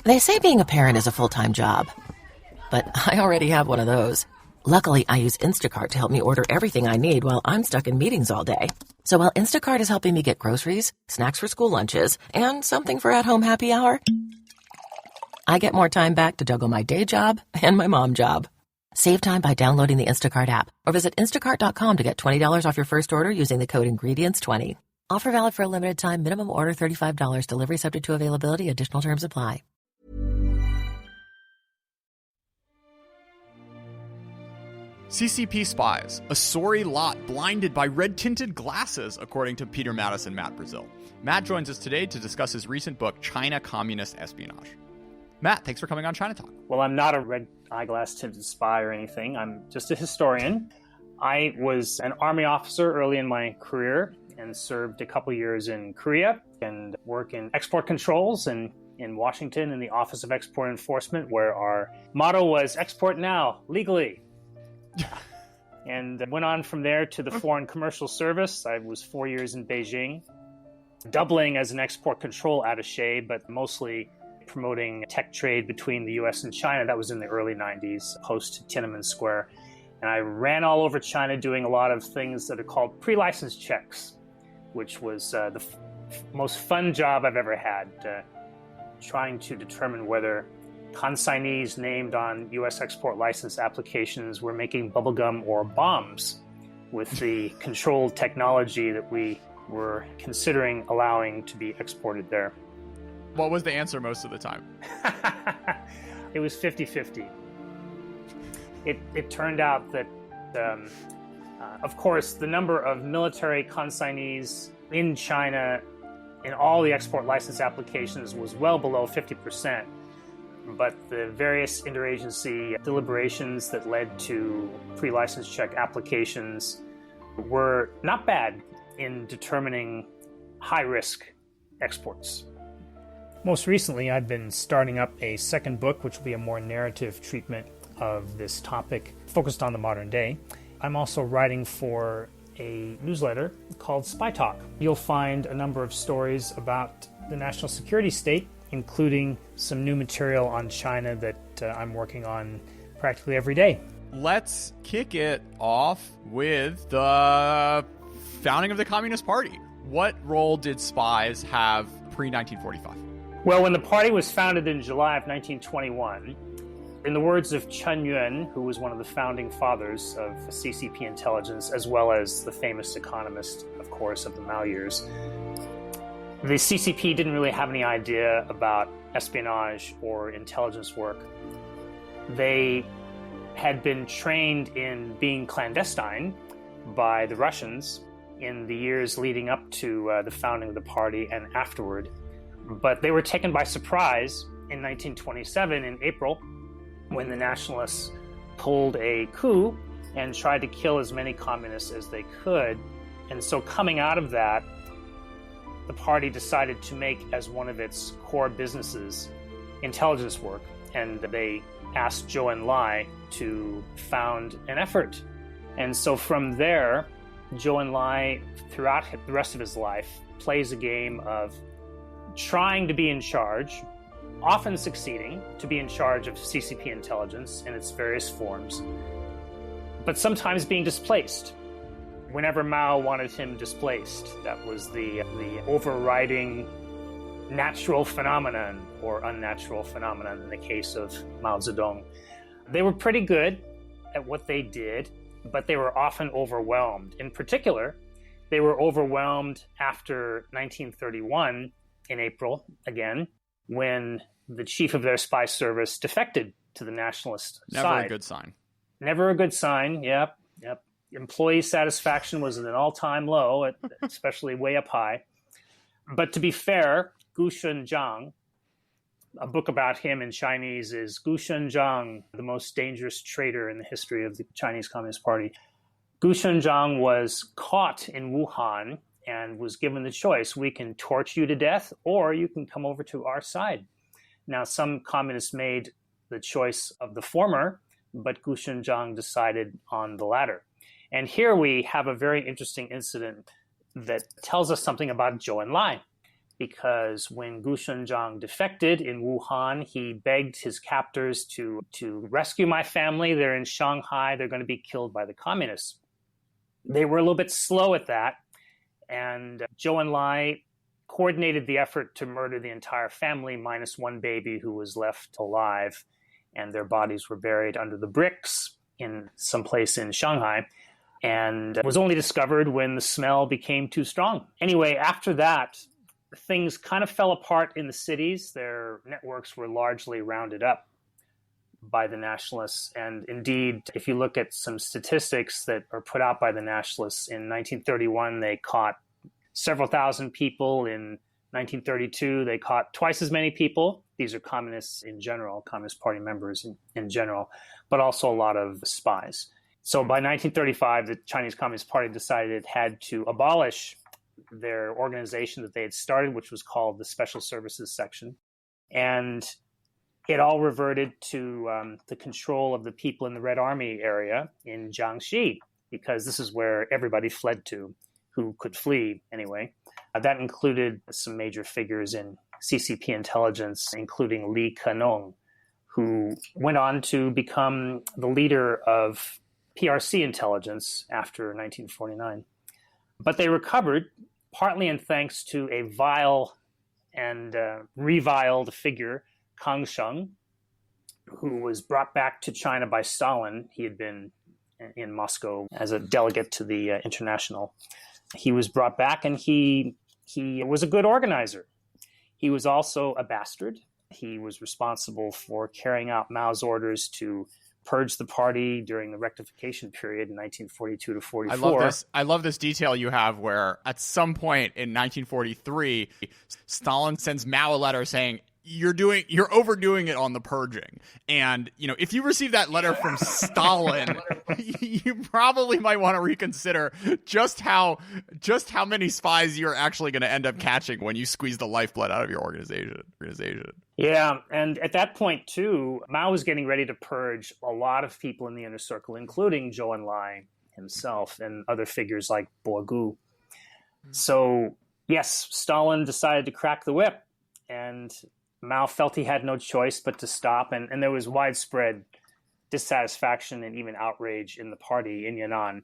They say being a parent is a full-time job, but I already have one of those. Luckily, I use Instacart to help me order everything I need while I'm stuck in meetings all day. So while Instacart is helping me get groceries, snacks for school lunches, and something for at-home happy hour, I get more time back to juggle my day job and my mom job. Save time by downloading the Instacart app or visit instacart.com to get $20 off your first order using the code INGREDIENTS20. Offer valid for a limited time. Minimum order $35. Delivery subject to availability. Additional terms apply. CCP spies, a sorry lot blinded by red-tinted glasses, according to Peter Mattis and Matt Brazil. Matt joins us today to discuss his recent book, China Communist Espionage. Matt, thanks for coming on China Talk. Well, I'm not a red eyeglass-tinted spy or anything. I'm just a historian. I was an Army officer early in my career and served a couple years in Korea and worked in export controls and in Washington in the Office of Export Enforcement, where our motto was export now, legally. And went on from there to the Foreign Commercial Service. I was 4 years in Beijing, doubling as an export control attaché, but mostly promoting tech trade between the U.S. and China. That was in the early 90s, post Tiananmen Square. And I ran all over China doing a lot of things that are called pre-license checks, which was the most fun job I've ever had, trying to determine whether consignees named on U.S. export license applications were making bubblegum or bombs with the controlled technology that we were considering allowing to be exported there. What was the answer most of the time? It was 50-50. It turned out that, of course, the number of military consignees in China in all the export license applications was well below 50%. But the various interagency deliberations that led to pre-license check applications were not bad in determining high-risk exports. Most recently, I've been starting up a second book, which will be a more narrative treatment of this topic, focused on the modern day. I'm also writing for a newsletter called Spy Talk. You'll find a number of stories about the national security state, including some new material on China that I'm working on practically every day. Let's kick it off with the founding of the Communist Party. What role did spies have pre-1945? Well, when the party was founded in July of 1921, in the words of Chen Yuan, who was one of the founding fathers of CCP intelligence, as well as the famous economist, of course, of the Mao years, the CCP didn't really have any idea about espionage or intelligence work. They had been trained in being clandestine by the Russians in the years leading up to the founding of the party and afterward. But they were taken by surprise in 1927 in April when the nationalists pulled a coup and tried to kill as many communists as they could. And so coming out of that, the party decided to make as one of its core businesses intelligence work, and they asked Zhou Enlai to found an effort. And so from there, Zhou Enlai, throughout the rest of his life, plays a game of trying to be in charge, often succeeding to be in charge of CCP intelligence in its various forms, but sometimes being displaced. Whenever Mao wanted him displaced, that was the overriding natural phenomenon or unnatural phenomenon in the case of Mao Zedong. They were pretty good at what they did, but they were often overwhelmed. In particular, they were overwhelmed after 1931 in April, again, when the chief of their spy service defected to the nationalist side. Never a good sign. Never a good sign, yep. Employee satisfaction was at an all-time low, especially way up high. But to be fair, Gu Shenzhang, a book about him in Chinese is Gu Shenzhang, the most dangerous traitor in the history of the Chinese Communist Party. Gu Shenzhang was caught in Wuhan and was given the choice: we can torch you to death or you can come over to our side. Now, some communists made the choice of the former, but Gu Shenzhang decided on the latter. And here we have a very interesting incident that tells us something about Zhou Enlai. because when Gu Shenzhang defected in Wuhan, he begged his captors to rescue my family. They're in Shanghai. They're going to be killed by the communists. They were a little bit slow at that, and Zhou Enlai coordinated the effort to murder the entire family, minus one baby who was left alive, and their bodies were buried under the bricks in some place in Shanghai, and was only discovered when the smell became too strong. Anyway, after that, things kind of fell apart in the cities. Their networks were largely rounded up by the nationalists. And indeed, if you look at some statistics that are put out by the nationalists, in 1931, they caught several thousand people. In 1932, they caught twice as many people. These are communists in general, Communist Party members in general, but also a lot of spies. So by 1935, the Chinese Communist Party decided it had to abolish their organization that they had started, which was called the Special Services Section. And it all reverted to the control of the people in the Red Army area in Jiangxi, because this is where everybody fled to, who could flee anyway. That included some major figures in CCP intelligence, including Li Kenong, who went on to become the leader of PRC intelligence after 1949. But they recovered, partly in thanks to a vile and reviled figure, Kang Sheng, who was brought back to China by Stalin. He had been in Moscow as a delegate to the International. He was brought back, and he was a good organizer. He was also a bastard. He was responsible for carrying out Mao's orders to purge the party during the rectification period in 1942 to 44. I love this detail you have where at some point in 1943, Stalin sends Mao a letter saying, you're overdoing it on the purging. And, if you receive that letter from Stalin, you probably might want to reconsider just how many spies you're actually going to end up catching when you squeeze the lifeblood out of your organization. Yeah, and at that point, too, Mao was getting ready to purge a lot of people in the inner circle, including Zhou Enlai himself and other figures like Bo Gu. So, yes, Stalin decided to crack the whip, and Mao felt he had no choice but to stop, and there was widespread dissatisfaction and even outrage in the party in Yan'an.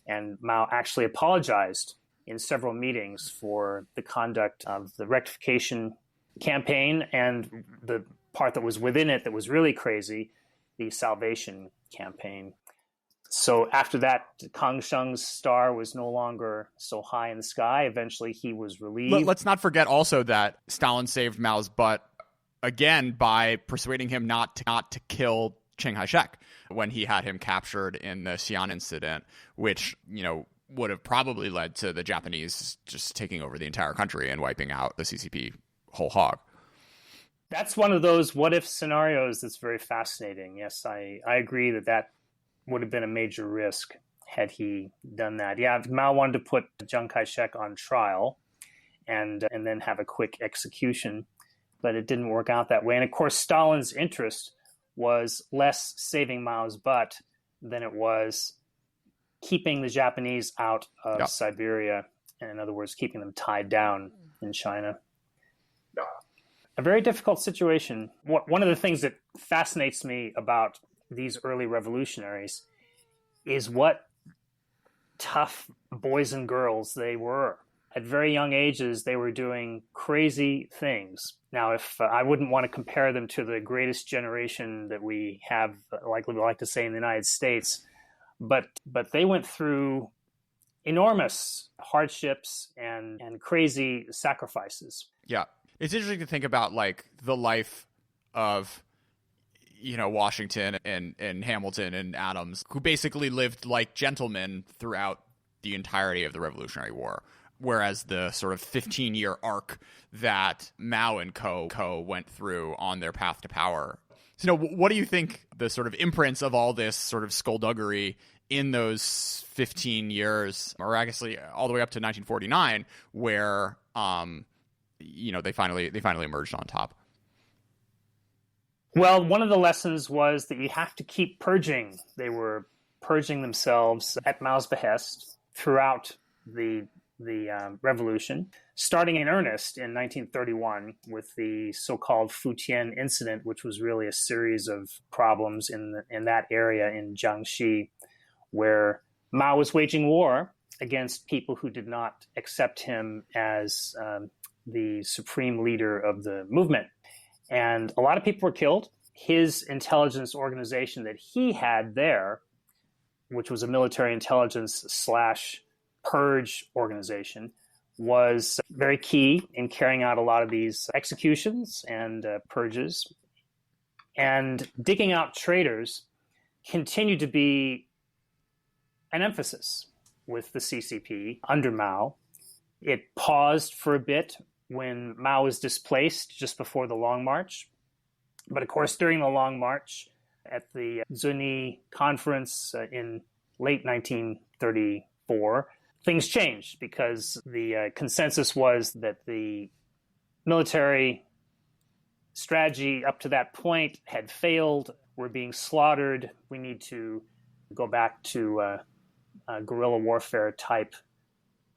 And Mao actually apologized in several meetings for the conduct of the rectification campaign and the part that was within it that was really crazy, the salvation campaign. So after that, Kang Sheng's star was no longer so high in the sky. Eventually, he was relieved. Let's not forget also that Stalin saved Mao's butt again by persuading him not to kill Chiang Kai-shek when he had him captured in the Xi'an incident, which, would have probably led to the Japanese just taking over the entire country and wiping out the CCP whole hog. That's one of those what-if scenarios that's very fascinating. Yes, I agree that would have been a major risk had he done that. Yeah, Mao wanted to put Chiang Kai-shek on trial and then have a quick execution, but it didn't work out that way. And of course, Stalin's interest was less saving Mao's butt than it was keeping the Japanese out of Siberia, and in other words, keeping them tied down in China. A very difficult situation. One of the things that fascinates me about these early revolutionaries is what tough boys and girls they were. At very young ages, they were doing crazy things. Now, if I wouldn't want to compare them to the greatest generation that we have, like we like to say in the United States, but they went through enormous hardships and crazy sacrifices. Yeah. It's interesting to think about like the life of, Washington and Hamilton and Adams, who basically lived like gentlemen throughout the entirety of the Revolutionary War. Whereas the sort of 15-year arc that Mao and co went through on their path to power. So, what do you think the sort of imprints of all this sort of skullduggery in those 15 years, or actually all the way up to 1949, where they finally emerged on top? Well, one of the lessons was that you have to keep purging. They were purging themselves at Mao's behest throughout the the revolution, starting in earnest in 1931 with the so-called Futian incident, which was really a series of problems in that area in Jiangxi, where Mao was waging war against people who did not accept him as the supreme leader of the movement. And a lot of people were killed. His intelligence organization that he had there, which was a military intelligence / purge organization, was very key in carrying out a lot of these executions and purges. And digging out traitors continued to be an emphasis with the CCP under Mao. It paused for a bit when Mao was displaced just before the Long March. But of course, during the Long March, at the Zuni conference in late 1934, things changed because the consensus was that the military strategy up to that point had failed. We're being slaughtered. We need to go back to a guerrilla warfare type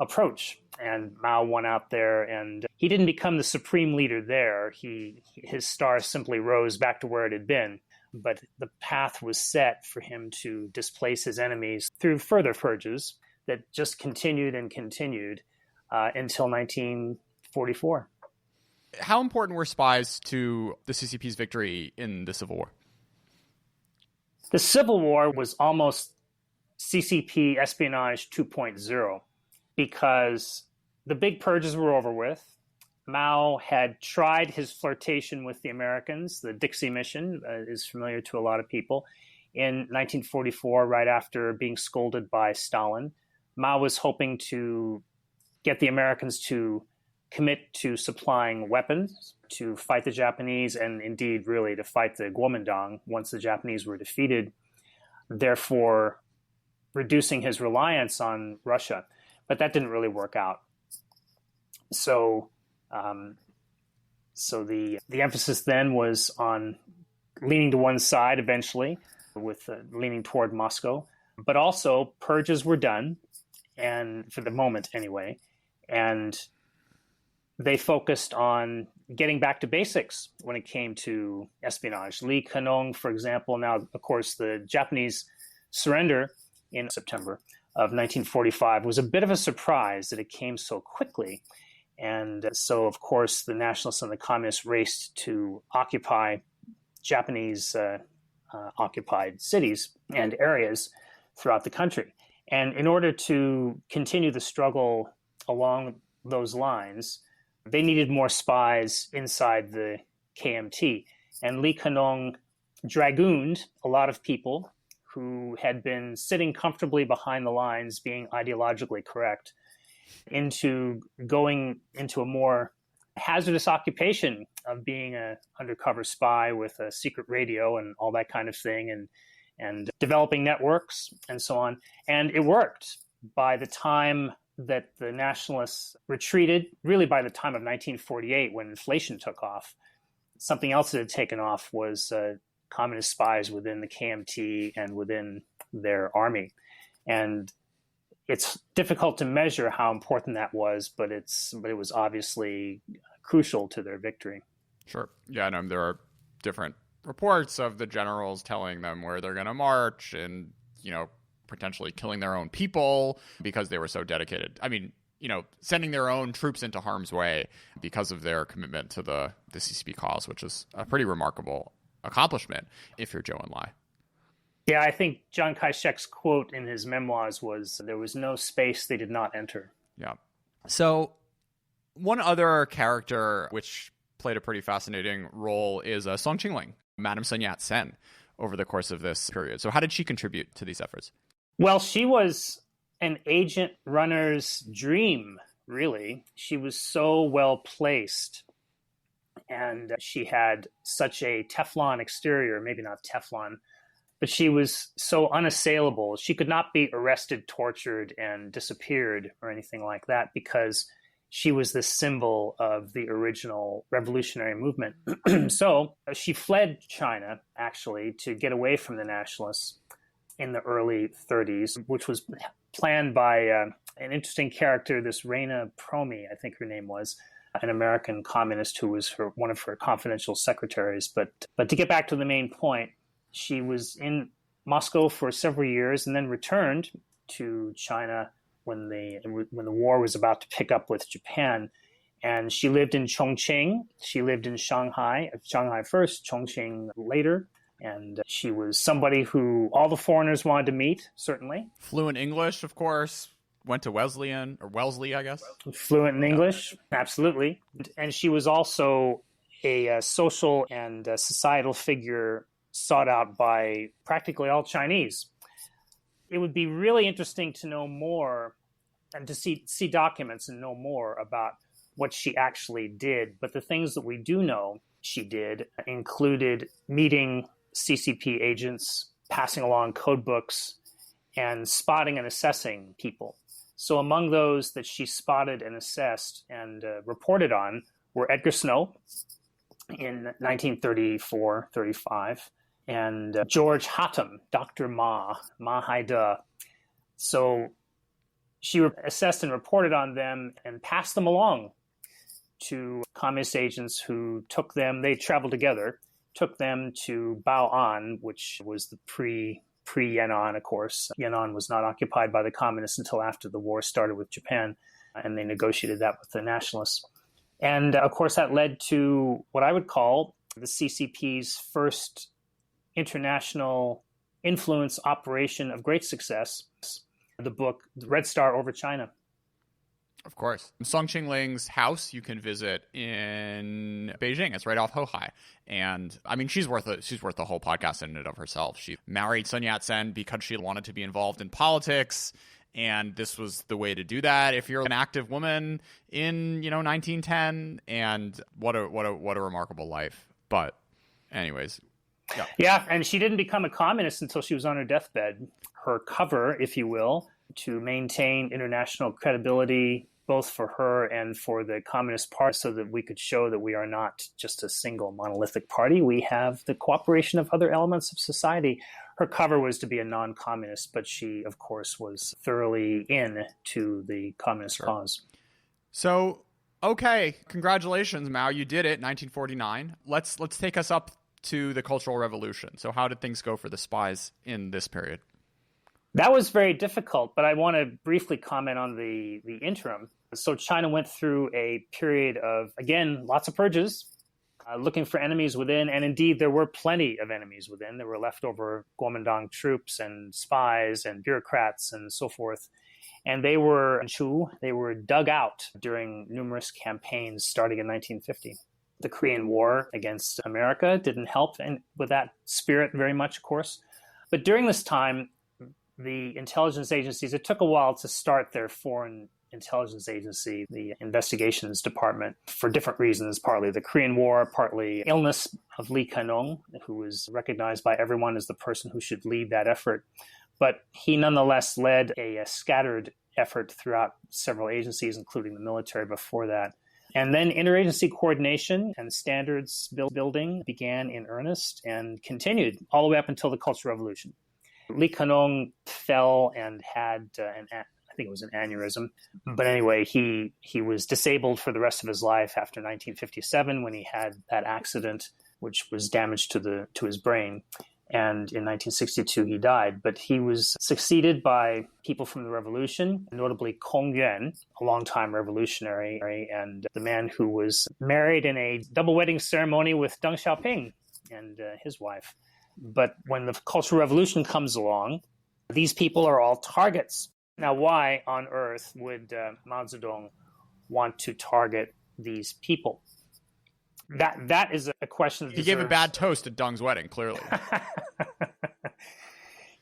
approach. And Mao went out there, and he didn't become the supreme leader there. His star simply rose back to where it had been. But the path was set for him to displace his enemies through further purges that just continued and continued until 1944. How important were spies to the CCP's victory in the Civil War? The Civil War was almost CCP espionage 2.0 because the big purges were over with. Mao had tried his flirtation with the Americans. The Dixie Mission is familiar to a lot of people. In 1944, right after being scolded by Stalin, Mao was hoping to get the Americans to commit to supplying weapons to fight the Japanese and indeed really to fight the Kuomintang once the Japanese were defeated, therefore reducing his reliance on Russia. But that didn't really work out. So the emphasis then was on leaning to one side eventually, with leaning toward Moscow. But also purges were done, and for the moment anyway, and they focused on getting back to basics when it came to espionage. Li Kenong, for example, now, of course, the Japanese surrender in September of 1945 was a bit of a surprise that it came so quickly. And so, of course, the nationalists and the communists raced to occupy Japanese occupied cities and areas throughout the country. And in order to continue the struggle along those lines, they needed more spies inside the KMT. And Li Kenong dragooned a lot of people who had been sitting comfortably behind the lines, being ideologically correct, into going into a more hazardous occupation of being an undercover spy with a secret radio and all that kind of thing, and developing networks and so on. And it worked. By the time that the nationalists retreated, really by the time of 1948, when inflation took off, something else that had taken off was communist spies within the KMT and within their army. And it's difficult to measure how important that was, but it was obviously crucial to their victory. Sure. Yeah, no, there are different reports of the generals telling them where they're going to march and, potentially killing their own people because they were so dedicated. I mean, sending their own troops into harm's way because of their commitment to the CCP cause, which is a pretty remarkable accomplishment if you're Zhou Enlai. Yeah, I think Chiang Kai-shek's quote in his memoirs was, "There was no space they did not enter." Yeah. So one other character which played a pretty fascinating role is Song Qingling, Madame Sun Yat-sen, over the course of this period. So how did she contribute to these efforts? Well, she was an agent runner's dream, really. She was so well placed, and she had such a Teflon exterior, maybe not Teflon, but she was so unassailable. She could not be arrested, tortured, and disappeared or anything like that because she was the symbol of the original revolutionary movement. So she fled China, actually, to get away from the nationalists in the early 30s, which was planned by an interesting character, this Reina Promi, I think her name was, an American communist who was one of her confidential secretaries. But to get back to the main point, she was in Moscow for several years and then returned to China when the war was about to pick up with Japan. And she lived in Chongqing. She lived in Shanghai first, Chongqing later. And she was somebody who all the foreigners wanted to meet, certainly. Fluent English, of course. Went to Wellesley, I guess. Fluent in English, absolutely. And she was also a social and societal figure sought out by practically all Chinese. It would be really interesting to know more and to see documents and know more about what she actually did. But the things that we do know she did included meeting CCP agents, passing along code books, and spotting and assessing people. So among those that she spotted and assessed and reported on were Edgar Snow in 1934-35 and George Hatem, Dr. Ma Haide. So she assessed and reported on them and passed them along to communist agents who took them, they traveled together, took them to Bao'an, which was the pre-Yan'an, of course. Yan'an was not occupied by the communists until after the war started with Japan, and they negotiated that with the nationalists. And, of course, that led to what I would call the CCP's first international influence operation of great success, the book The Red Star Over China. Of course. Song Qingling's house you can visit in Beijing. It's right off Hohai. And I mean, she's worth the whole podcast in and of herself. She married Sun Yat-sen because she wanted to be involved in politics. And this was the way to do that if you're an active woman in, 1910. And what a remarkable life. But anyways. Yeah. And she didn't become a communist until she was on her deathbed. Her cover, if you will, to maintain international credibility, both for her and for the Communist Party, so that we could show that we are not just a single monolithic party. We have the cooperation of other elements of society. Her cover was to be a non-communist, but she, of course, was thoroughly into the communist cause. So, okay, congratulations, Mao. You did it, 1949. Let's take us up to the Cultural Revolution. So how did things go for the Spies in this period? That was very difficult, but I want to briefly comment on the interim. So China went through a period of, again, lots of purges, looking for enemies within, and indeed there were plenty of enemies within. There were leftover Kuomintang troops and spies and bureaucrats and so forth. And they were dug out during numerous campaigns starting in 1950. The Korean War against America didn't help with that spirit very much, of course. But during this time, the intelligence agencies, it took a while to start their foreign intelligence agency, the investigations department, for different reasons, partly the Korean War, partly illness of Lee Ka-nong, who was recognized by everyone as the person who should lead that effort. But he nonetheless led a scattered effort throughout several agencies, including the military before that. And then interagency coordination and standards building began in earnest and continued all the way up until the Cultural Revolution. Lee Ka-nong fell and had I think it was an aneurysm. But anyway, he was disabled for the rest of his life after 1957 when he had that accident, which was damage to his brain. And in 1962, he died. But he was succeeded by people from the revolution, notably Kong Yuan, a longtime revolutionary, and the man who was married in a double wedding ceremony with Deng Xiaoping and his wife. But when the Cultural Revolution comes along, these people are all targets. Now, why on earth would Mao Zedong want to target these people? That is a question that he gave a bad toast at Deng's wedding, clearly.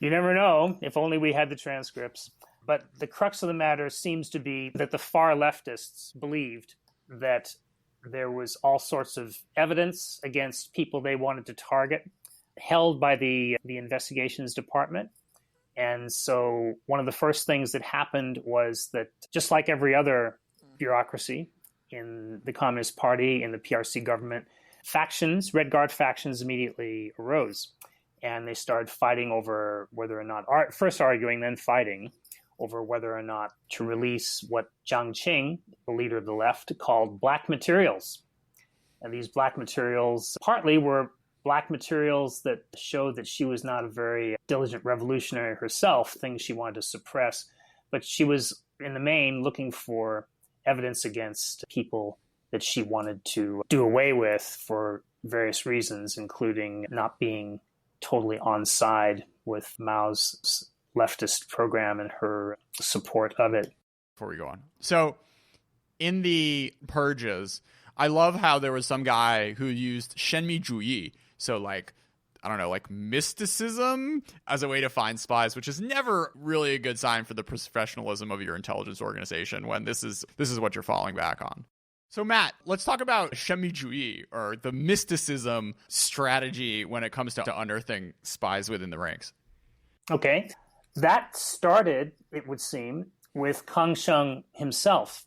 You never know. If only we had the transcripts. But the crux of the matter seems to be that the far leftists believed that there was all sorts of evidence against people they wanted to target, held by the investigations department. And so one of the first things that happened was that, just like every other bureaucracy in the Communist Party, in the PRC government, factions, Red Guard factions, immediately arose. And they started fighting over whether or not, first arguing, then fighting, over whether or not to release what Jiang Qing, the leader of the left, called black materials. And these black materials partly were black materials that showed that she was not a very diligent revolutionary herself, things she wanted to suppress, but she was, in the main, looking for evidence against people that she wanted to do away with for various reasons, including not being totally on side with Mao's leftist program and her support of it. Before we go on. So in the purges, I love how there was some guy who used Shenmi Juyi. So like, I don't know, like mysticism as a way to find spies, which is never really a good sign for the professionalism of your intelligence organization when this is what you're falling back on. So Matt, let's talk about Shenmi Juyi, or the mysticism strategy when it comes to unearthing spies within the ranks. Okay. That started, it would seem, with Kang Sheng himself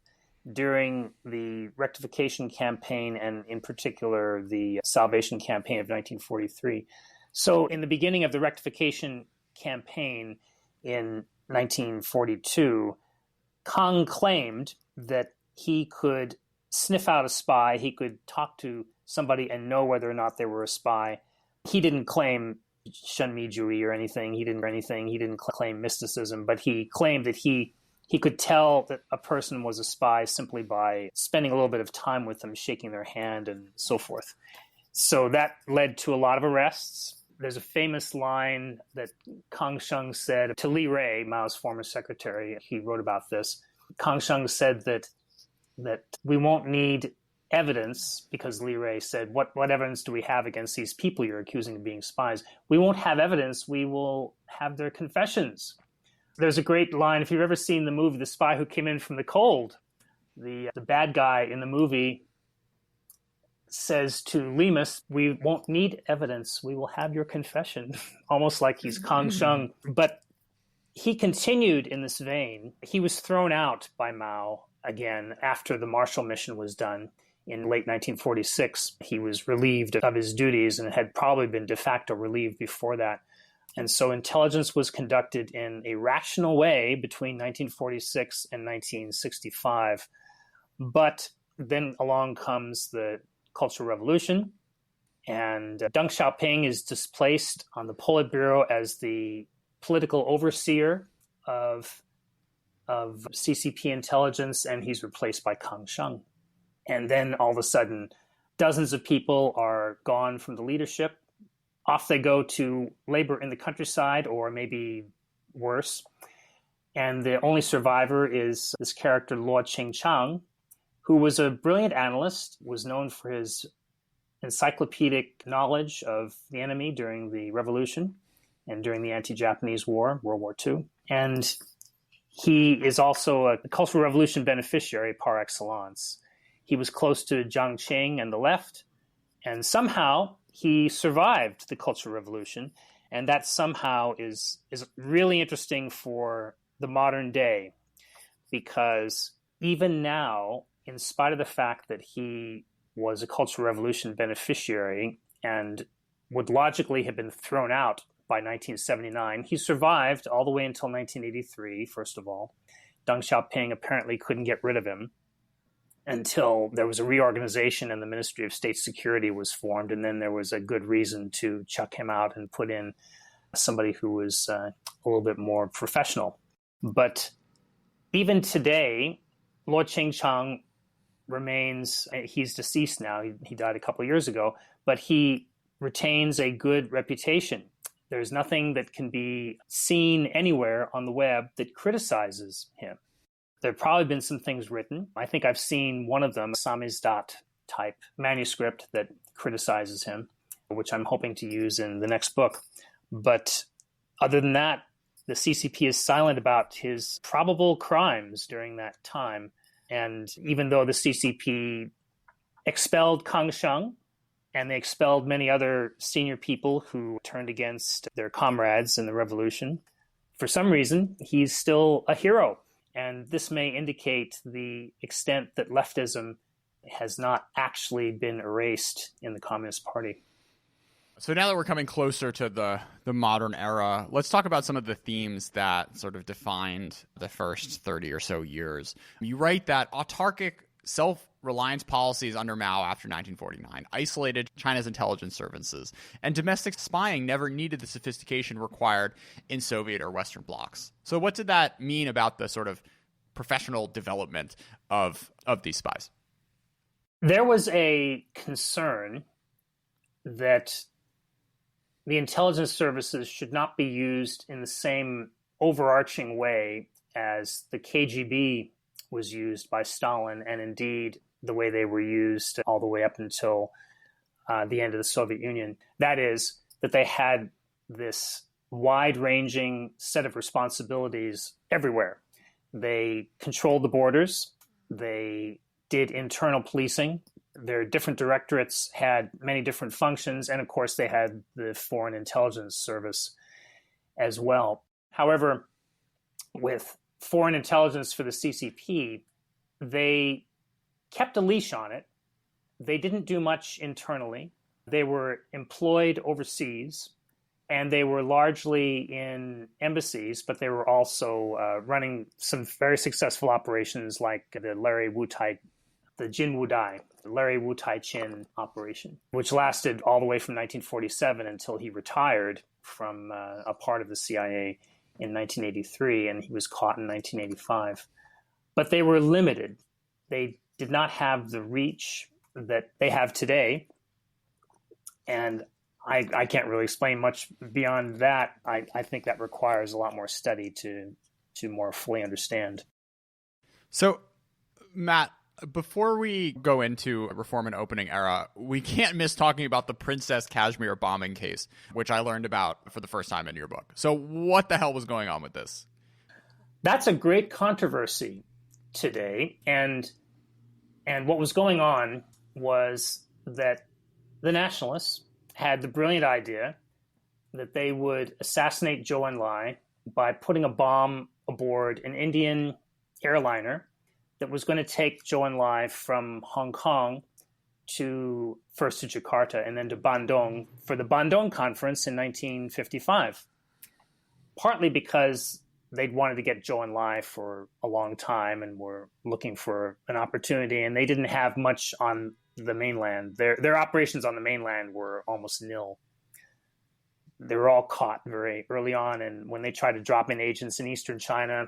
during the rectification campaign, and in particular the Salvation Campaign of 1943. So in the beginning of the rectification campaign in 1942, Kang claimed that he could sniff out a spy, he could talk to somebody and know whether or not they were a spy. He didn't claim Shenmi Juyi or anything. He didn't claim mysticism, but he claimed that he could tell that a person was a spy simply by spending a little bit of time with them, shaking their hand and so forth. So that led to a lot of arrests. There's a famous line that Kang Sheng said to Li Rui, Mao's former secretary. He wrote about this. Kang Sheng said that we won't need evidence, because Li Rui said, what evidence do we have against these people you're accusing of being spies? We won't have evidence. We will have their confessions. There's a great line, if you've ever seen the movie The Spy Who Came In From the Cold, the bad guy in the movie says to Lemus, we won't need evidence, we will have your confession, almost like he's Kang Sheng. But he continued in this vein. He was thrown out by Mao again after the Marshall Mission was done. In late 1946, he was relieved of his duties and had probably been de facto relieved before that. And so intelligence was conducted in a rational way between 1946 and 1965. But then along comes the Cultural Revolution, and Deng Xiaoping is displaced on the Politburo as the political overseer of CCP intelligence, and he's replaced by Kang Sheng. And then all of a sudden, dozens of people are gone from the leadership. Off they go to labor in the countryside, or maybe worse. And the only survivor is this character, Luo Qingchang, who was a brilliant analyst, was known for his encyclopedic knowledge of the enemy during the Revolution and during the anti-Japanese War, World War II. And he is also a Cultural Revolution beneficiary par excellence. He was close to Jiang Qing and the left, and somehow he survived the Cultural Revolution, and that somehow is really interesting for the modern day, because even now, in spite of the fact that he was a Cultural Revolution beneficiary and would logically have been thrown out by 1979, he survived all the way until 1983, first of all. Deng Xiaoping apparently couldn't get rid of him until there was a reorganization and the Ministry of State Security was formed, and then there was a good reason to chuck him out and put in somebody who was a little bit more professional. But even today, Luo Qingchang remains, he's deceased now, he died a couple of years ago, but he retains a good reputation. There's nothing that can be seen anywhere on the web that criticizes him. There have probably been some things written. I think I've seen one of them, a samizdat type manuscript that criticizes him, which I'm hoping to use in the next book. But other than that, the CCP is silent about his probable crimes during that time. And even though the CCP expelled Kang Sheng, and they expelled many other senior people who turned against their comrades in the revolution, for some reason, he's still a hero. And this may indicate the extent that leftism has not actually been erased in the Communist Party. So now that we're coming closer to the modern era, let's talk about some of the themes that sort of defined the first 30 or so years. You write that autarkic self-reliance policies under Mao after 1949 isolated China's intelligence services, and domestic spying never needed the sophistication required in Soviet or Western blocs. So what did that mean about the sort of professional development of these spies? There was a concern that the intelligence services should not be used in the same overarching way as the KGB was used by Stalin, and indeed the way they were used all the way up until the end of the Soviet Union. That is, that they had this wide-ranging set of responsibilities everywhere. They controlled the borders. They did internal policing. Their different directorates had many different functions, and of course they had the Foreign Intelligence Service as well. However, with foreign intelligence for the CCP, they kept a leash on it. They didn't do much internally. They were employed overseas, and they were largely in embassies, but they were also running some very successful operations like the Jin Wudai, the Larry Wu Tai Chin operation, which lasted all the way from 1947 until he retired from a part of the CIA in 1983, and he was caught in 1985. But they were limited. They did not have the reach that they have today, and I can't really explain much beyond that. I think that requires a lot more study to more fully understand. So, Matt, before we go into Reform and Opening Era, we can't miss talking about the Princess Kashmir bombing case, which I learned about for the first time in your book. So what the hell was going on with this? That's a great controversy today. And what was going on was that the nationalists had the brilliant idea that they would assassinate Zhou Enlai by putting a bomb aboard an Indian airliner that was going to take Zhou Enlai from Hong Kong first to Jakarta and then to Bandung for the Bandung Conference in 1955. Partly because they'd wanted to get Zhou Enlai for a long time and were looking for an opportunity, and they didn't have much on the mainland. Their operations on the mainland were almost nil. They were all caught very early on, and when they tried to drop in agents in eastern China,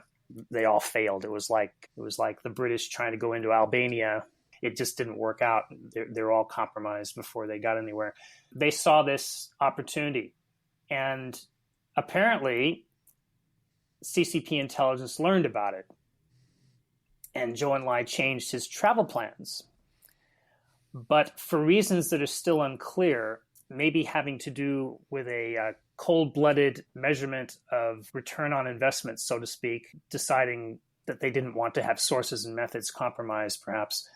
they all failed. It was like the British trying to go into Albania. It just didn't work out. They're all compromised before they got anywhere. They saw this opportunity, and apparently CCP intelligence learned about it, and Zhou Enlai changed his travel plans. But for reasons that are still unclear, maybe having to do with a cold-blooded measurement of return on investment, so to speak, deciding that they didn't want to have sources and methods compromised, perhaps,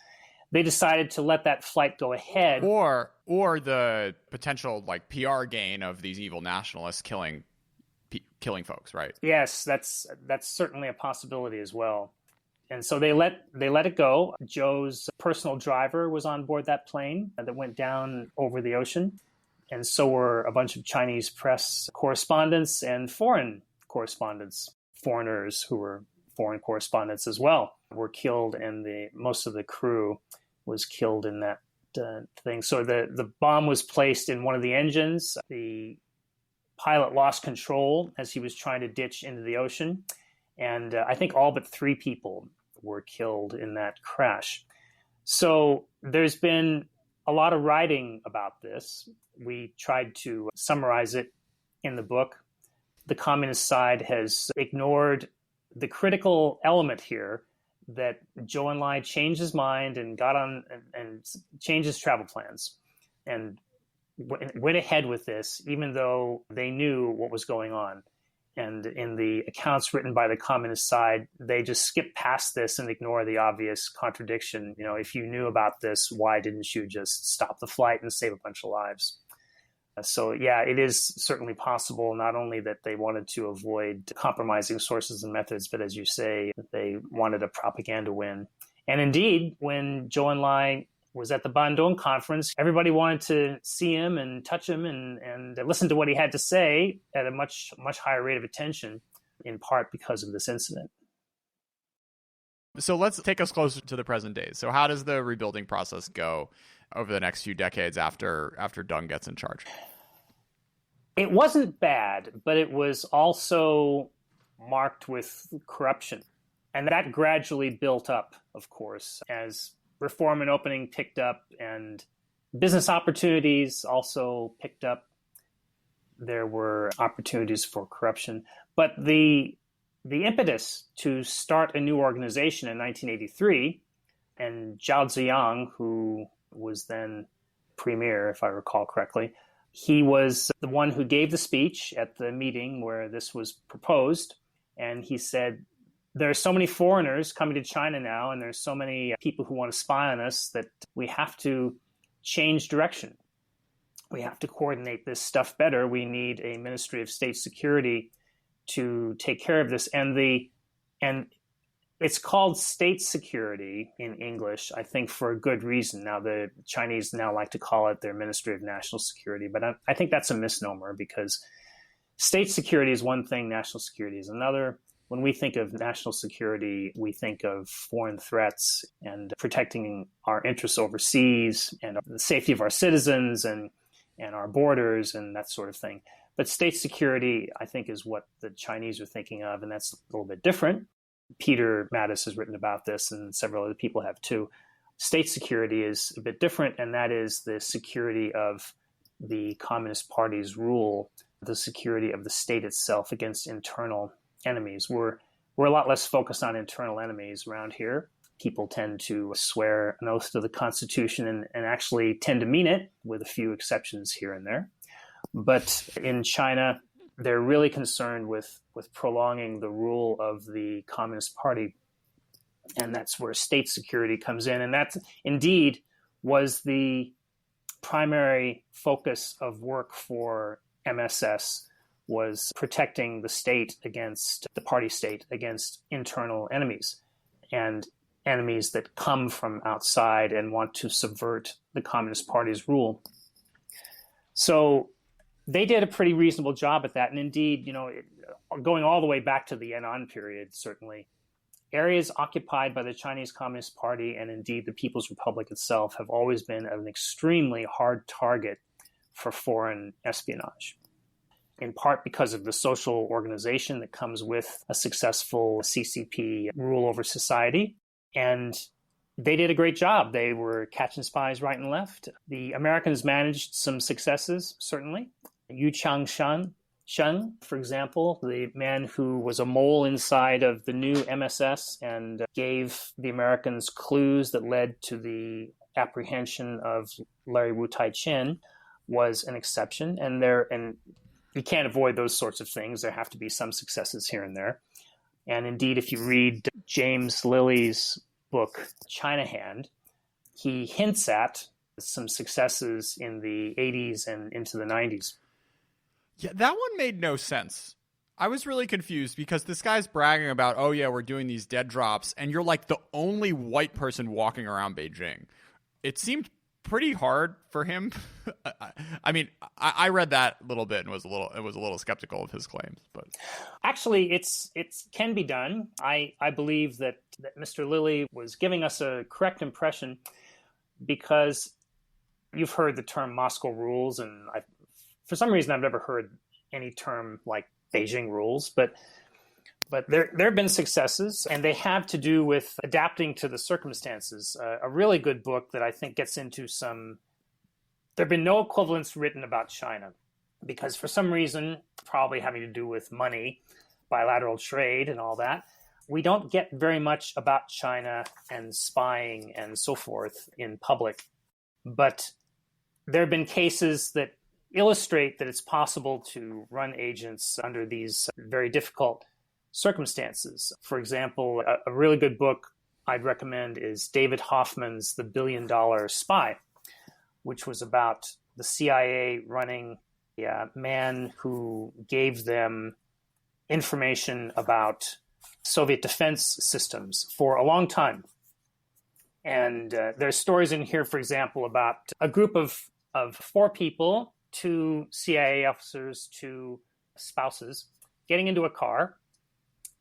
they decided to let that flight go ahead. Or the potential PR gain of these evil nationalists killing folks, right? Yes, that's certainly a possibility as well. And so they let it go. Zhou's personal driver was on board that plane that went down over the ocean. And so were a bunch of Chinese press correspondents and foreign correspondents. Foreigners who were foreign correspondents as well were killed, and most of the crew was killed in that thing. So the bomb was placed in one of the engines. The pilot lost control as he was trying to ditch into the ocean. And I think all but 3 people were killed in that crash. So there's been a lot of writing about this. We tried to summarize it in the book. The communist side has ignored the critical element here, that Zhou Enlai changed his mind and got on and changed his travel plans and went ahead with this, even though they knew what was going on. And in the accounts written by the communist side, they just skip past this and ignore the obvious contradiction. If you knew about this, why didn't you just stop the flight and save a bunch of lives? So, yeah, it is certainly possible, not only that they wanted to avoid compromising sources and methods, but as you say, they wanted a propaganda win. And indeed, when Zhou Enlai was at the Bandung conference. Everybody wanted to see him and touch him and listen to what he had to say at a much, much higher rate of attention, in part because of this incident. So let's take us closer to the present days. So how does the rebuilding process go over the next few decades after Deng gets in charge? It wasn't bad, but it was also marked with corruption. And that gradually built up, of course, as reform and opening picked up and business opportunities also picked up. There were opportunities for corruption. But the impetus to start a new organization in 1983, and Zhou Enlai, who was then premier, if I recall correctly, he was the one who gave the speech at the meeting where this was proposed. And he said, there are so many foreigners coming to China now, and there's so many people who want to spy on us that we have to change direction. We have to coordinate this stuff better. We need a Ministry of State Security to take care of this. And it's called state security in English, I think, for a good reason. Now, the Chinese now like to call it their Ministry of National Security, but I think that's a misnomer, because state security is one thing, national security is another. When we think of national security, we think of foreign threats and protecting our interests overseas and the safety of our citizens and our borders and that sort of thing. But state security, I think, is what the Chinese are thinking of, and that's a little bit different. Peter Mattis has written about this, and several other people have too. State security is a bit different, and that is the security of the Communist Party's rule, the security of the state itself against internal enemies. We're a lot less focused on internal enemies around here. People tend to swear an oath to the Constitution and actually tend to mean it, with a few exceptions here and there. But in China, they're really concerned with prolonging the rule of the Communist Party. And that's where state security comes in. And that indeed was the primary focus of work for MSS, was protecting the state against the party state, against internal enemies and enemies that come from outside and want to subvert the Communist Party's rule. So they did a pretty reasonable job at that. And indeed, going all the way back to the Yan'an period, certainly, areas occupied by the Chinese Communist Party and indeed the People's Republic itself have always been an extremely hard target for foreign espionage, in part because of the social organization that comes with a successful CCP rule over society. And they did a great job. They were catching spies right and left. The Americans managed some successes, certainly. Yu Changsheng, for example, the man who was a mole inside of the new MSS and gave the Americans clues that led to the apprehension of Larry Wu Tai-Chin, was an exception. And you can't avoid those sorts of things. There have to be some successes here and there. And indeed, if you read James Lilly's book, China Hand, he hints at some successes in the 80s and into the 90s. Yeah, that one made no sense. I was really confused because this guy's bragging about, oh yeah, we're doing these dead drops, and you're like the only white person walking around Beijing. It seemed pretty hard for him. I mean, I read that a little bit and was a little skeptical of his claims, but actually, it can be done. I believe that Mr. Lilly was giving us a correct impression, because you've heard the term Moscow rules, and for some reason I've never heard any term like Beijing rules, but there have been successes, and they have to do with adapting to the circumstances. A really good book that I think gets into there have been no equivalents written about China, because for some reason, probably having to do with money, bilateral trade and all that, we don't get very much about China and spying and so forth in public. But there have been cases that illustrate that it's possible to run agents under these very difficult circumstances. For example, a really good book I'd recommend is David Hoffman's The $1 Billion Spy, which was about the CIA running a man who gave them information about Soviet defense systems for a long time. And there's stories in here, for example, about a group of 4 people, 2 CIA officers, 2 spouses, getting into a car,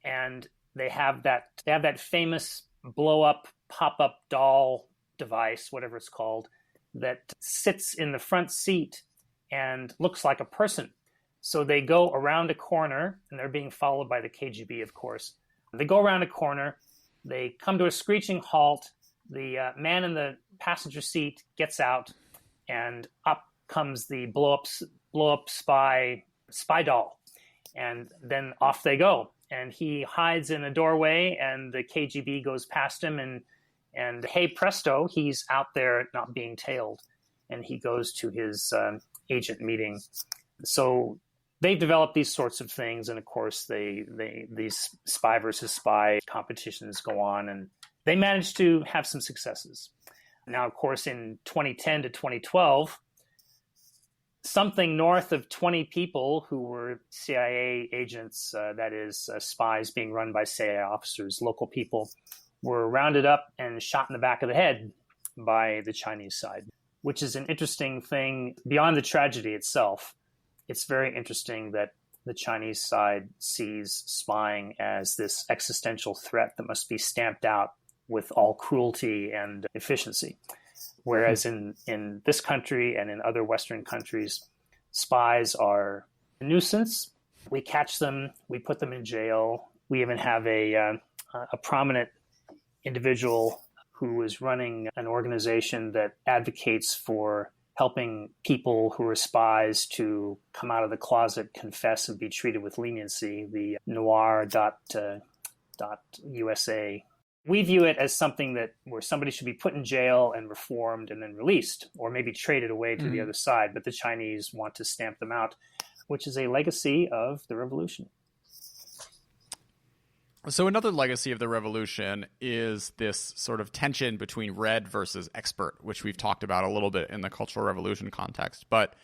and they have that famous blow-up, pop-up doll device, whatever it's called, that sits in the front seat and looks like a person. So they go around a corner, and they're being followed by the KGB, of course. They go around a corner, they come to a screeching halt, the man in the passenger seat gets out, and up comes the blow-up spy doll. And then off they go. And he hides in a doorway, and the KGB goes past him, and hey presto, he's out there not being tailed. And he goes to his agent meeting. So they've developed these sorts of things, and of course these spy versus spy competitions go on, and they managed to have some successes. Now, of course, in 2010 to 2012, something north of 20 people who were CIA agents, that is, spies being run by CIA officers, local people, were rounded up and shot in the back of the head by the Chinese side, which is an interesting thing beyond the tragedy itself. It's very interesting that the Chinese side sees spying as this existential threat that must be stamped out with all cruelty and efficiency. Whereas in this country and in other Western countries, spies are a nuisance. We catch them, we put them in jail. We even have a prominent individual who is running an organization that advocates for helping people who are spies to come out of the closet, confess, and be treated with leniency, the noir.usa. We view it as something where somebody should be put in jail and reformed and then released, or maybe traded away to the other side. But the Chinese want to stamp them out, which is a legacy of the revolution. So another legacy of the revolution is this sort of tension between red versus expert, which we've talked about a little bit in the Cultural Revolution context. But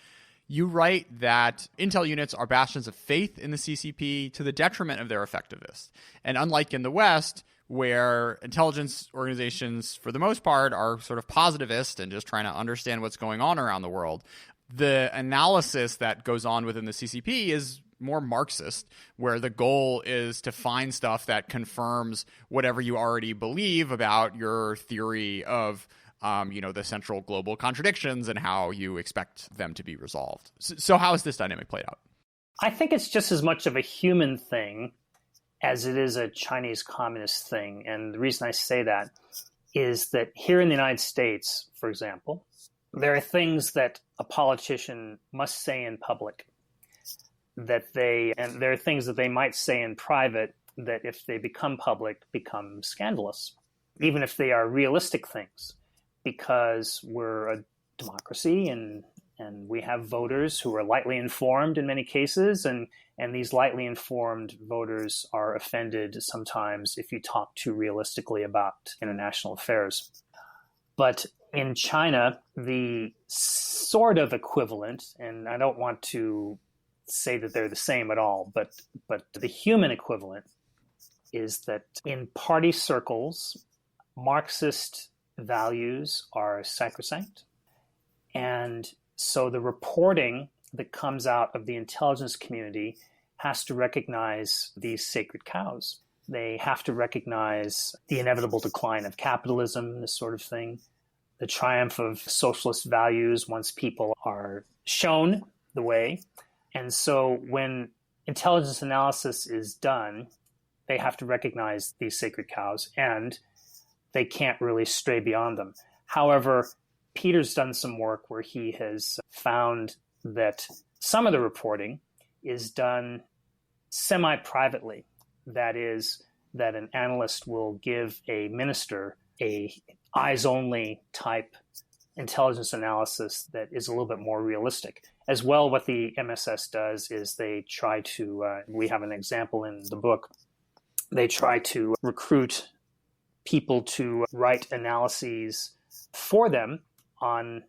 you write that intel units are bastions of faith in the CCP to the detriment of their effectiveness. And unlike in the West, where intelligence organizations, for the most part, are sort of positivist and just trying to understand what's going on around the world, the analysis that goes on within the CCP is more Marxist, where the goal is to find stuff that confirms whatever you already believe about your theory of the central global contradictions and how you expect them to be resolved. So how is this dynamic played out? I think it's just as much of a human thing as it is a Chinese communist thing. And the reason I say that is that here in the United States, for example, there are things that a politician must say in public and there are things that they might say in private that if they become public, become scandalous, even if they are realistic things, because we're a democracy and we have voters who are lightly informed in many cases, and these lightly informed voters are offended sometimes if you talk too realistically about international affairs. But in China, the sort of equivalent, and I don't want to say that they're the same at all, but the human equivalent is that in party circles, Marxist values are sacrosanct. And so the reporting that comes out of the intelligence community has to recognize these sacred cows. They have to recognize the inevitable decline of capitalism, this sort of thing, the triumph of socialist values once people are shown the way. And so when intelligence analysis is done, they have to recognize these sacred cows, and they can't really stray beyond them. However, Peter's done some work where he has found that some of the reporting is done semi-privately. That is, that an analyst will give a minister a eyes-only type intelligence analysis that is a little bit more realistic. As well, what the MSS does is they try to, we have an example in the book, they try to recruit people to write analyses for them on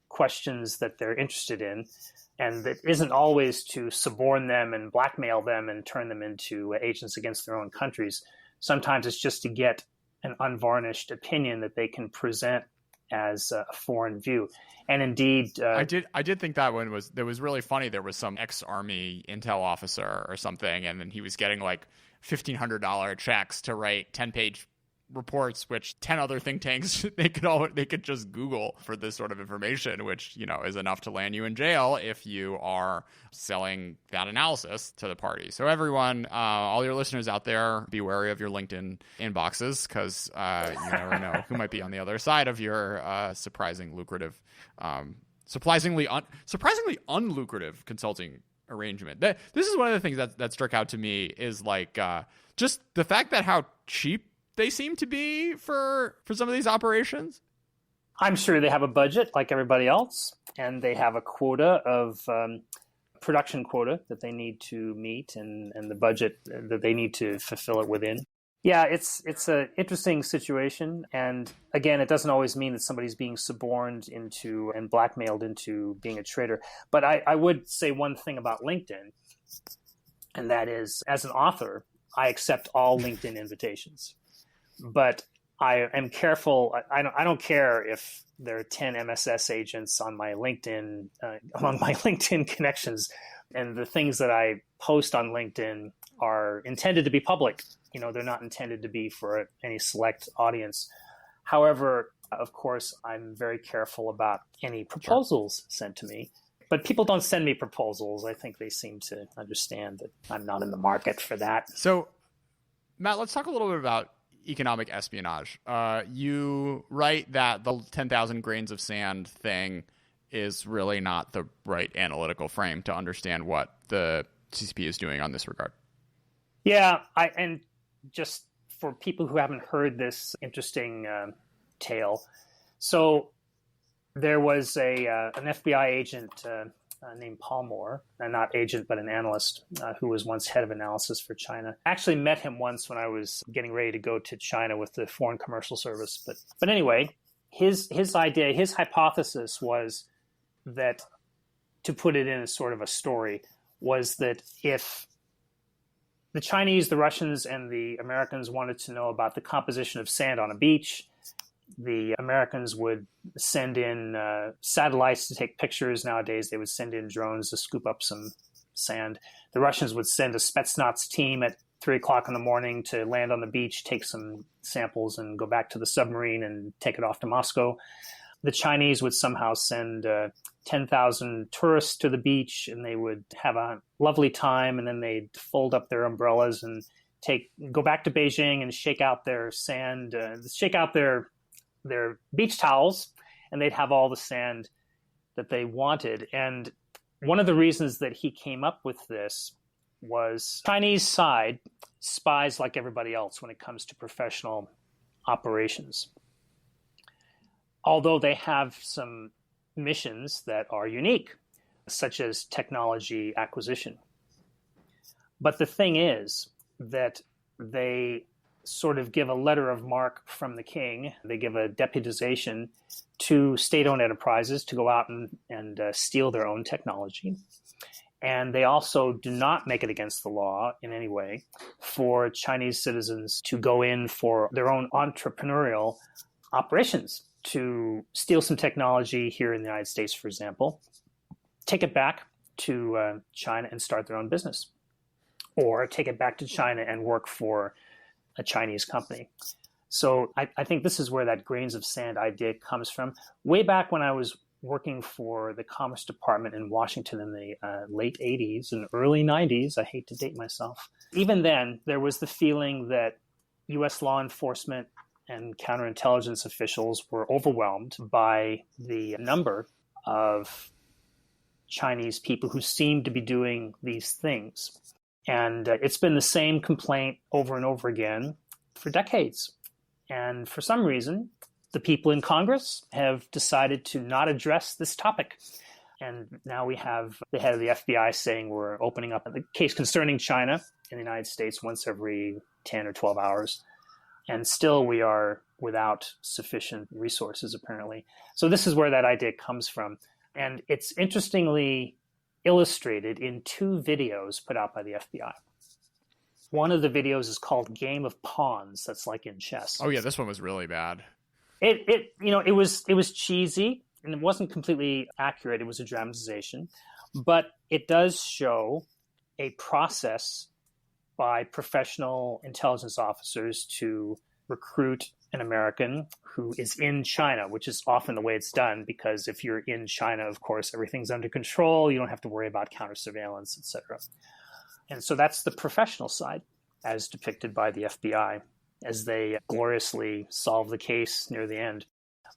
questions that they're interested in, and that isn't always to suborn them and blackmail them and turn them into agents against their own countries. Sometimes it's just to get an unvarnished opinion that they can present as a foreign view. And indeed, I did think that one was really funny. There was some ex-army intel officer or something, and then he was getting like $1,500 checks to write 10-page reports, which 10 other think tanks they could just Google for this sort of information, which, you know, is enough to land you in jail if you are selling that analysis to the party. So everyone, all your listeners out there, be wary of your LinkedIn inboxes, because you never know who might be on the other side of your surprisingly unlucrative consulting arrangement. This is one of the things that struck out to me is like just the fact that how cheap they seem to be for some of these operations. I'm sure they have a budget like everybody else, and they have a quota of production quota that they need to meet, and the budget that they need to fulfill it within. Yeah, it's an interesting situation, and again, it doesn't always mean that somebody's being suborned into and blackmailed into being a traitor. But I would say one thing about LinkedIn, and that is, as an author, I accept all LinkedIn invitations. But I am careful. I don't care if there are 10 MSS agents on my LinkedIn, among my LinkedIn connections, and the things that I post on LinkedIn are intended to be public. You know, they're not intended to be for any select audience. However, of course, I'm very careful about any proposals sent to me. But people don't send me proposals. I think they seem to understand that I'm not in the market for that. So, Matt, let's talk a little bit about economic espionage. You write that the 10,000 grains of sand thing is really not the right analytical frame to understand what the CCP is doing on this regard. Yeah, and just for people who haven't heard this interesting tale, so there was an FBI agent named Palmore, and not agent, but an analyst who was once head of analysis for China. I actually met him once when I was getting ready to go to China with the Foreign Commercial Service. But anyway, his idea, his hypothesis was that, to put it in as sort of a story, was that if the Chinese, the Russians, and the Americans wanted to know about the composition of sand on a beach, the Americans would send in satellites to take pictures. Nowadays, they would send in drones to scoop up some sand. The Russians would send a Spetsnaz team at 3 o'clock in the morning to land on the beach, take some samples, and go back to the submarine and take it off to Moscow. The Chinese would somehow send 10,000 tourists to the beach, and they would have a lovely time, and then they'd fold up their umbrellas and go back to Beijing and shake out their sand, shake out their beach towels, and they'd have all the sand that they wanted. And one of the reasons that he came up with this was Chinese side spies like everybody else when it comes to professional operations. Although they have some missions that are unique, such as technology acquisition. But the thing is that they sort of give a letter of marque from the king. They give a deputization to state-owned enterprises to go out and steal their own technology. And they also do not make it against the law in any way for Chinese citizens to go in for their own entrepreneurial operations, to steal some technology here in the United States, for example, take it back to China and start their own business, or take it back to China and work for a Chinese company. So I think this is where that grains of sand idea comes from. Way back when I was working for the Commerce Department in Washington in the late 80s and early 90s, I hate to date myself. Even then, there was the feeling that U.S. law enforcement and counterintelligence officials were overwhelmed by the number of Chinese people who seemed to be doing these things. And it's been the same complaint over and over again for decades. And for some reason, the people in Congress have decided to not address this topic. And now we have the head of the FBI saying we're opening up the case concerning China in the United States once every 10 or 12 hours. And still we are without sufficient resources, apparently. So this is where that idea comes from. And it's interestingly illustrated in 2 videos put out by the FBI. One of the videos is called Game of Pawns. That's like in chess. Oh yeah, this one was really bad. It was cheesy and it wasn't completely accurate. It was a dramatization, but it does show a process by professional intelligence officers to recruit an American who is in China, which is often the way it's done, because if you're in China, of course, everything's under control. You don't have to worry about counter surveillance, etc. And so that's the professional side, as depicted by the FBI, as they gloriously solve the case near the end.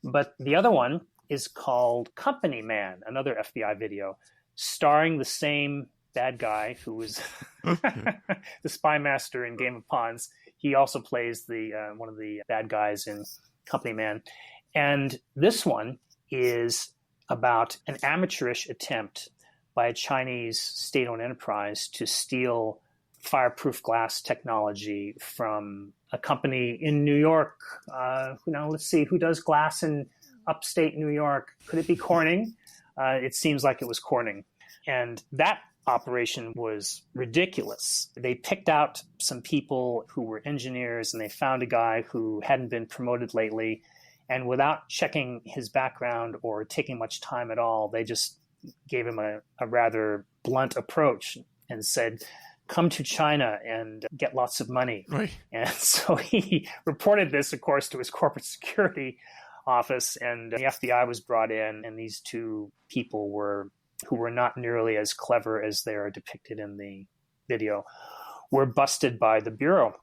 But the other one is called Company Man, another FBI video, starring the same bad guy who was the spy master in Game of Pawns. He also plays the one of the bad guys in Company Man. And this one is about an amateurish attempt by a Chinese state-owned enterprise to steal fireproof glass technology from a company in New York. Let's see, who does glass in upstate New York? Could it be Corning? It seems like it was Corning. And that operation was ridiculous. They picked out some people who were engineers, and they found a guy who hadn't been promoted lately. And without checking his background or taking much time at all, they just gave him a rather blunt approach and said, come to China and get lots of money. Right. And so he reported this, of course, to his corporate security office, and the FBI was brought in, and these two people who were not nearly as clever as they are depicted in the video, were busted by the Bureau.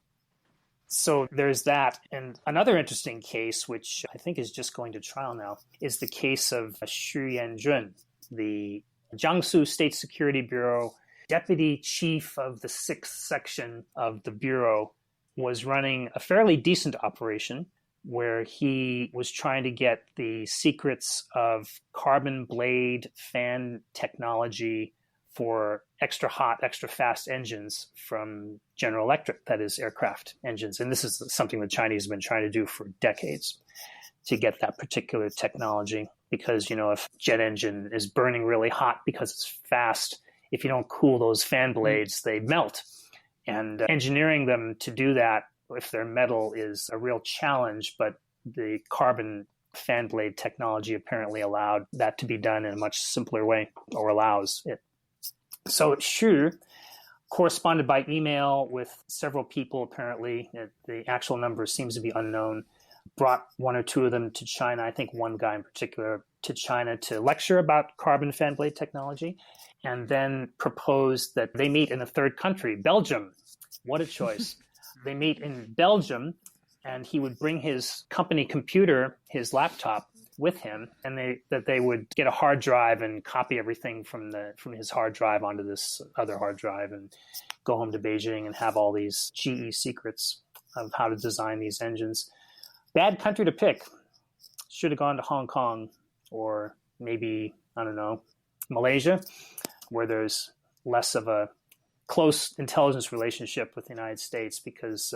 So there's that. And another interesting case, which I think is just going to trial now, is the case of Xu Yanjun, the Jiangsu State Security Bureau deputy chief of the 6th section of the Bureau, was running a fairly decent operation where he was trying to get the secrets of carbon blade fan technology for extra hot, extra fast engines from General Electric, that is aircraft engines. And this is something the Chinese have been trying to do for decades, to get that particular technology. Because, if jet engine is burning really hot because it's fast, if you don't cool those fan blades, they melt. And engineering them to do that, if they're metal, is a real challenge, but the carbon fan blade technology apparently allowed that to be done in a much simpler way, or allows it. So Xu corresponded by email with several people, apparently. The actual number seems to be unknown. Brought one or two of them to China, I think one guy in particular, to China to lecture about carbon fan blade technology, and then proposed that they meet in a third country, Belgium. What a choice. They meet in Belgium, and he would bring his company computer, his laptop, with him, and they would get a hard drive and copy everything from his hard drive onto this other hard drive, and go home to Beijing and have all these GE secrets of how to design these engines. Bad country to pick. Should have gone to Hong Kong, or maybe, I don't know, Malaysia, where there's less of a close intelligence relationship with the United States, because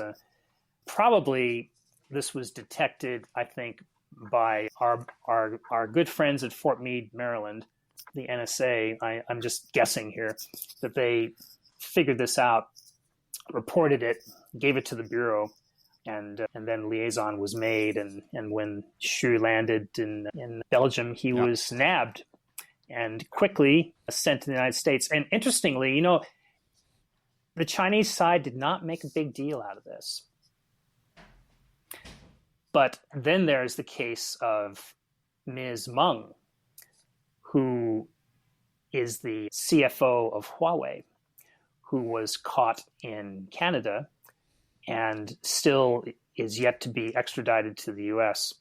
probably this was detected, I think, by our good friends at Fort Meade, Maryland, the NSA. I'm just guessing here, that they figured this out, reported it, gave it to the Bureau, and then liaison was made. And when Xu landed in Belgium, he was nabbed and quickly sent to the United States. And interestingly, the Chinese side did not make a big deal out of this. But then there's the case of Ms. Meng, who is the CFO of Huawei, who was caught in Canada and still is yet to be extradited to the US.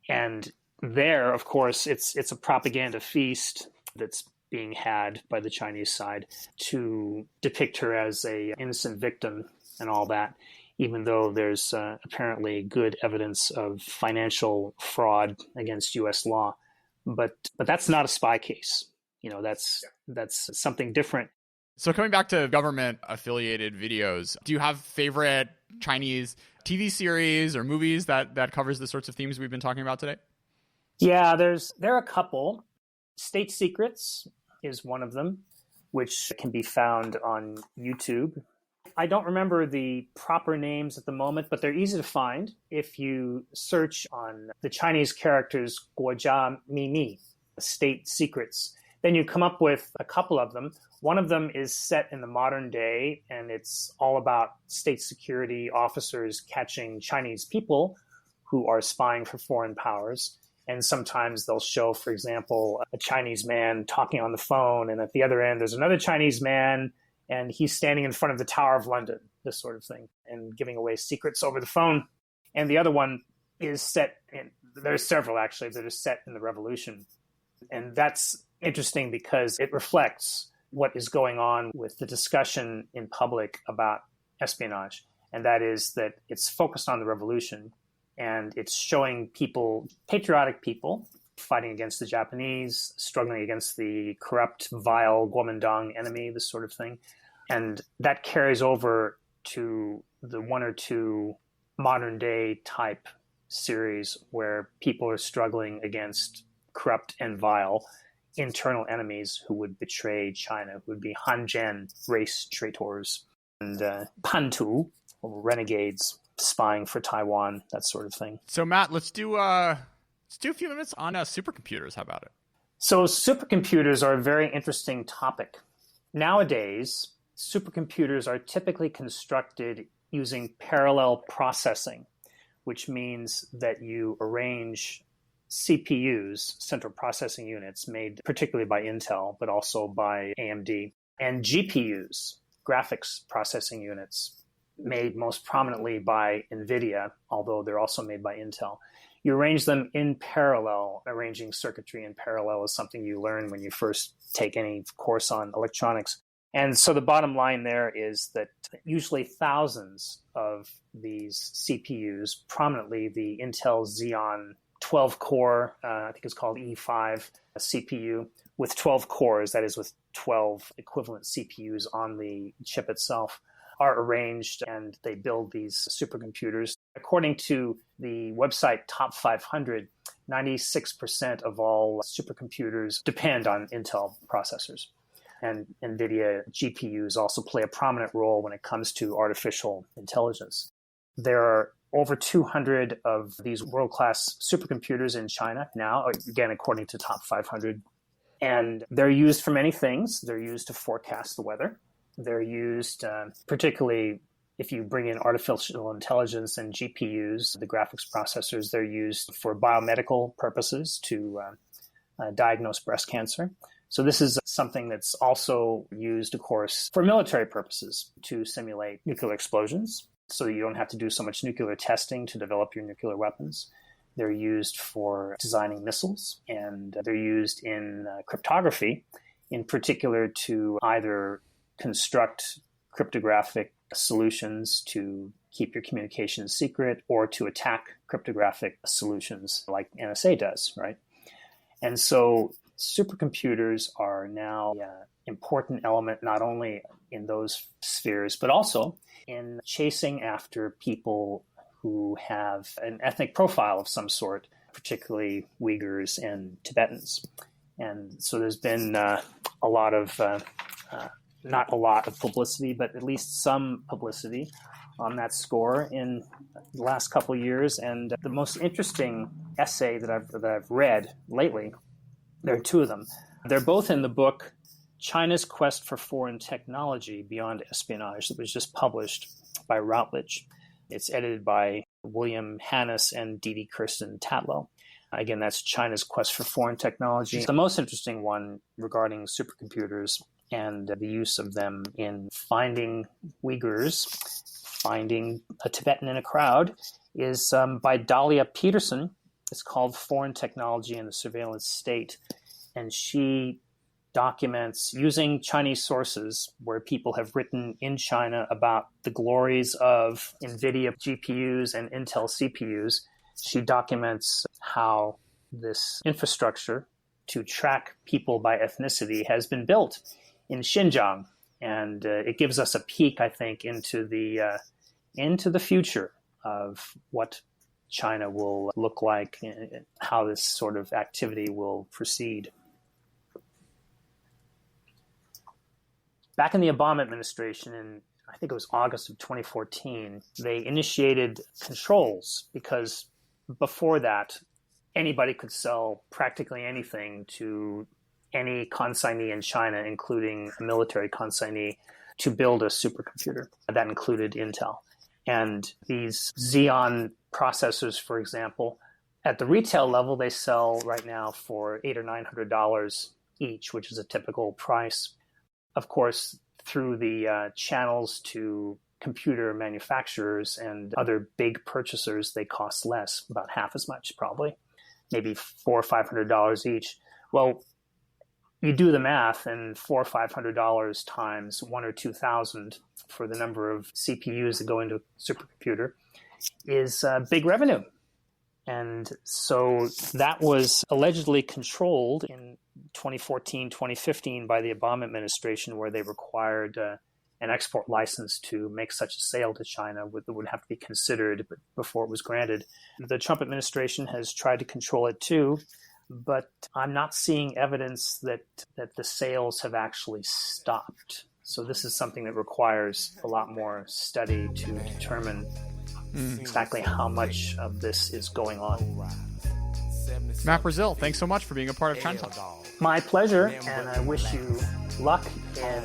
And there, of course, it's a propaganda feast that's being had by the Chinese side to depict her as a innocent victim and all that, even though there's apparently good evidence of financial fraud against U.S. law. But that's not a spy case. That's something different. So coming back to government-affiliated videos, do you have favorite Chinese TV series or movies that covers the sorts of themes we've been talking about today? Yeah, there are a couple. State Secrets is one of them, which can be found on YouTube. I don't remember the proper names at the moment, but they're easy to find if you search on the Chinese characters 国家秘密, state secrets. Then you come up with a couple of them. One of them is set in the modern day, and it's all about state security officers catching Chinese people who are spying for foreign powers. And sometimes they'll show, for example, a Chinese man talking on the phone, and at the other end, there's another Chinese man, and he's standing in front of the Tower of London, this sort of thing, and giving away secrets over the phone. And the other one is set in, there's several actually that are set in the Revolution. And that's interesting because it reflects what is going on with the discussion in public about espionage. And that is that it's focused on the Revolution, and it's showing people, patriotic people, fighting against the Japanese, struggling against the corrupt, vile Kuomintang enemy, this sort of thing. And that carries over to the one or two modern day type series where people are struggling against corrupt and vile internal enemies who would betray China, who would be Hanjian, race traitors, and Pantu, renegades, spying for Taiwan, that sort of thing. So Matt, let's do a few minutes on supercomputers. How about it? So supercomputers are a very interesting topic. Nowadays, supercomputers are typically constructed using parallel processing, which means that you arrange CPUs, central processing units, made particularly by Intel, but also by AMD, and GPUs, graphics processing units, made most prominently by NVIDIA, although they're also made by Intel. You arrange them in parallel. Arranging circuitry in parallel is something you learn when you first take any course on electronics. And so the bottom line there is that usually thousands of these CPUs, prominently the Intel Xeon 12-core, I think it's called E5 CPU, with 12 cores, that is with 12 equivalent CPUs on the chip itself, are arranged, and they build these supercomputers. According to the website Top 500, 96% of all supercomputers depend on Intel processors. And NVIDIA GPUs also play a prominent role when it comes to artificial intelligence. There are over 200 of these world-class supercomputers in China now, again, according to Top 500. And they're used for many things. They're used to forecast the weather. They're used, particularly if you bring in artificial intelligence and GPUs, the graphics processors, they're used for biomedical purposes to diagnose breast cancer. So this is something that's also used, of course, for military purposes to simulate nuclear explosions, so you don't have to do so much nuclear testing to develop your nuclear weapons. They're used for designing missiles, and they're used in cryptography, in particular to either construct cryptographic solutions to keep your communications secret or to attack cryptographic solutions like NSA does, right? And so supercomputers are now an important element not only in those spheres, but also in chasing after people who have an ethnic profile of some sort, particularly Uyghurs and Tibetans. And so there's been a lot of, not a lot of publicity, but at least some publicity on that score in the last couple of years. And the most interesting essay that I've read lately, there are two of them. They're both in the book China's Quest for Foreign Technology Beyond Espionage that was just published by Routledge. It's edited by William Hannes and Didi Kirsten Tatlow. Again, that's China's Quest for Foreign Technology. It's the most interesting one regarding supercomputers and the use of them in finding Uyghurs, finding a Tibetan in a crowd, is by Dahlia Peterson. It's called Foreign Technology and the Surveillance State. And she documents, using Chinese sources where people have written in China about the glories of NVIDIA GPUs and Intel CPUs, she documents how this infrastructure to track people by ethnicity has been built in Xinjiang. And it gives us a peek, I think, into the future of what China will look like and how this sort of activity will proceed. Back in the Obama administration in, I I think it was August of 2014, they initiated controls because before that, anybody could sell practically anything to any consignee in China, including a military consignee, to build a supercomputer. That included Intel. And these Xeon processors, for example, at the retail level, they sell right now for $800 or $900 each, which is a typical price. Of course, through the channels to computer manufacturers and other big purchasers, they cost less, about half as much probably, maybe $400 or $500 each. Well, you do the math, and $400 or $500 times 1,000 or 2,000 for the number of CPUs that go into a supercomputer is big revenue. And so that was allegedly controlled in 2014, 2015 by the Obama administration, where they required an export license to make such a sale to China that would have to be considered before it was granted. The Trump administration has tried to control it too, but I'm not seeing evidence that the sales have actually stopped. So this is something that requires a lot more study to determine exactly how much of this is going on. Matt Brazil, thanks so much for being a part of China Talk. My pleasure, and I wish you luck in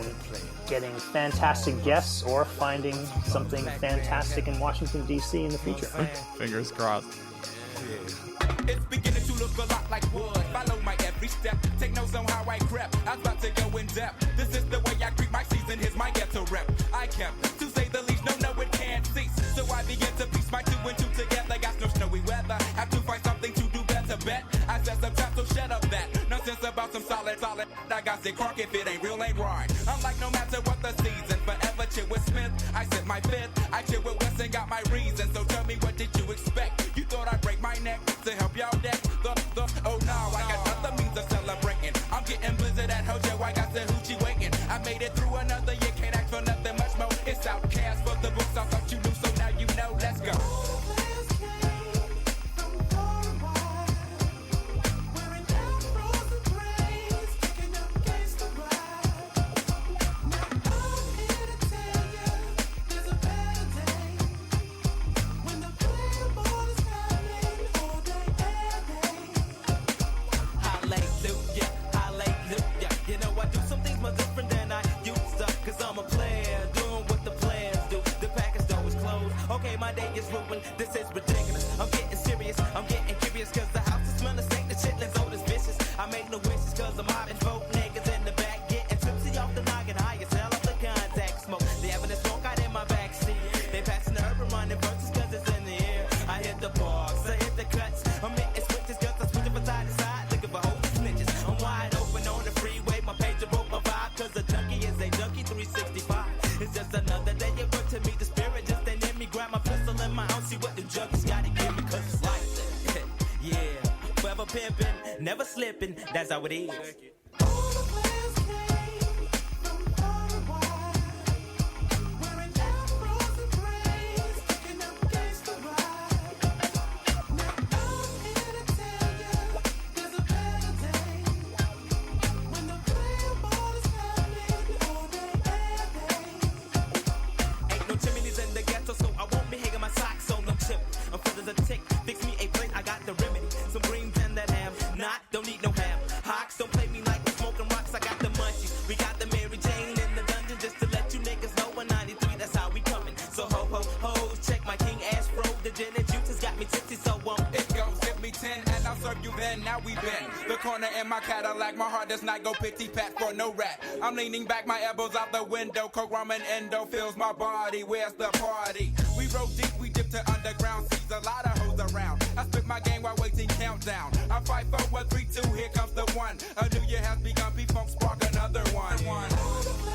getting fantastic guests or finding something fantastic in Washington, D.C. in the future. Fingers crossed. It's beginning to look a lot like wood. Follow my every step. Take notes on how I crept. I'm about to go in depth. This is the way I greet my season. Here's my ghetto rep. I kept, to say the least, no, it can't cease. So I begin to piece my 2 and 2 together. Got no snowy weather. Have to find something to do better, bet. I said some trap, so shut up that. Nonsense about some solid. I got sick crock if it ain't real, ain't right. I'm like, no matter what the season, forever chill with Smith. I said my fifth. I chill with West and got my reason. So tell me, what did you expect? You thought I'd break my neck to help y'all deck? Oh no, I got other means of celebrating. I'm getting blizzard at Hojo. I got the hoochie waiting. I made it through another year. Can't ask for nothing much more. It's outcast for the books. I thought you knew, so now you know. Let's go. This is ridiculous. I'm getting serious. I'm getting curious because the house is smelling stank. The chitlins old as vicious. I make no wishes because I'm mobbing folk niggas in the back. Getting tipsy off the noggin. High as hell off the contact smoke. They having a smoke out in my backseat. They passing the urban running verses because it's in the air. I hit the parks. I hit the cuts. I'm hitting switches because I'm switching from side to side. Looking for holy snitches. I'm wide open on the freeway. My pager broke my vibe because a junkie is a junkie 365. It's just another day. It worked to me. The spirit just ain't in me. Grab my pistol in my own. See what the junkies gotta give me cause it's like that. Yeah, forever pimping, never slipping, that's how it is. My heart does not go pity pat for no rat. I'm leaning back, my elbows out the window. Coke, rum, and endo fills my body. Where's the party? We rode deep, we dipped to underground seas. A lot of hoes around. I spit my game while waiting countdown. I fight for 1, 3, 2, here comes the one. A new year has begun, P-Funk spark another one.